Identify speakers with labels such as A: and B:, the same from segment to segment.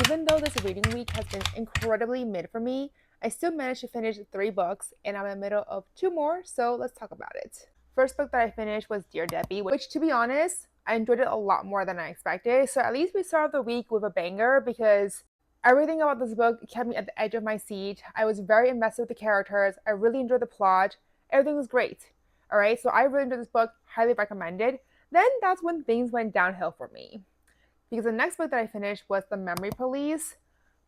A: Even though this reading week has been incredibly mid for me, I still managed to finish 3 books and I'm in the middle of 2 more, so let's talk about it. First book that I finished was Dear Debbie, which to be honest, I enjoyed it a lot more than I expected. So at least we started the week with a banger because everything about this book kept me at the edge of my seat. I was very invested with the characters. I really enjoyed the plot. Everything was great. All right, so I really enjoyed this book, highly recommended. Then that's when things went downhill for me. Because the next book that I finished was The Memory Police.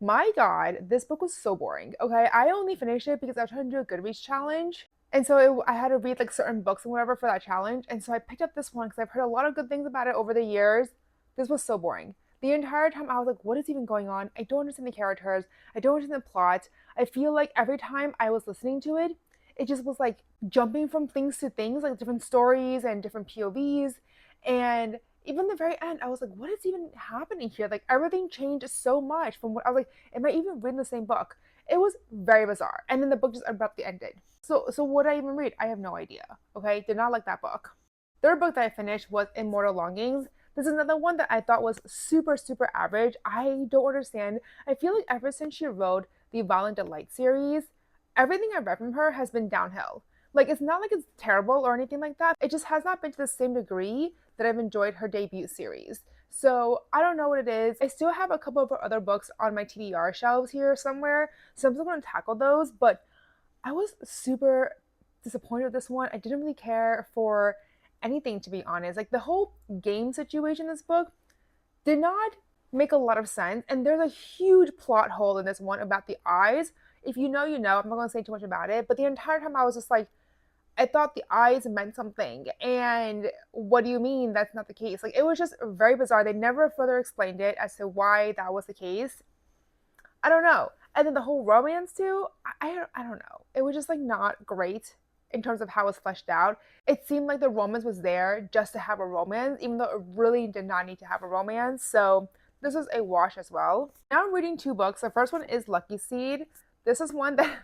A: My God, this book was so boring. Okay, I only finished it because I was trying to do a Goodreads challenge. And so I had to read like certain books and whatever for that challenge. And so I picked up this one because I've heard a lot of good things about it over the years. This was so boring. The entire time I was like, what is even going on? I don't understand the characters. I don't understand the plot. I feel like every time I was listening to it, it just was like jumping from things to things, like different stories and different POVs. And even the very end, I was like, what is even happening here? Like everything changed so much from what I was like, am I even reading the same book? It was very bizarre. And then the book just abruptly ended. So what did I even read? I have no idea. Okay, did not like that book. Third book that I finished was Immortal Longings. This is another one that I thought was super average. I don't understand. I feel like ever since she wrote the Violent Delight series, everything I've read from her has been downhill. Like it's not like it's terrible or anything like that. It just has not been to the same degree that I've enjoyed her debut series. So I don't know what it is. I still have a couple of her other books on my TBR shelves here somewhere, so I'm still going to tackle those. But I was super disappointed with this one. I didn't really care for anything, to be honest. Like the whole game situation in this book did not make a lot of sense. And there's a huge plot hole in this one about the eyes. If you know, you know. I'm not going to say too much about it. But the entire time I was just like, I thought the eyes meant something. And what do you mean that's not the case? Like it was just very bizarre. They never further explained it as to why that was the case. I don't know. And then the whole romance too, I don't know. It was just like not great in terms of how it was fleshed out. It seemed like the romance was there just to have a romance, even though it really did not need to have a romance. So this was a wash as well. Now I'm reading 2 books. The first one is Lucky Seed. This is one that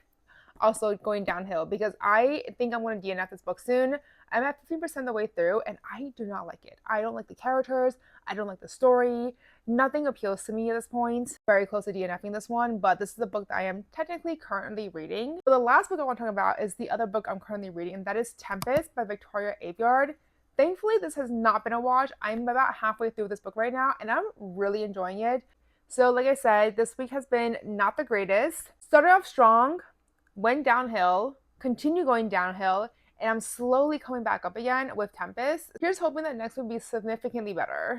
A: also going downhill because I think I'm going to DNF this book soon. I'm at 15% of the way through and I do not like it. I don't like the characters. I don't like the story. Nothing appeals to me at this point. Very close to DNFing this one, but this is the book that I am technically currently reading. So the last book I want to talk about is the other book I'm currently reading, and that is Tempest by Victoria Aveyard. Thankfully, this has not been a wash. I'm about halfway through this book right now, and I'm really enjoying it. So like I said, this week has been not the greatest. Started off strong, went downhill, continue going downhill, and I'm slowly coming back up again with Tempest. Here's hoping that next will be significantly better.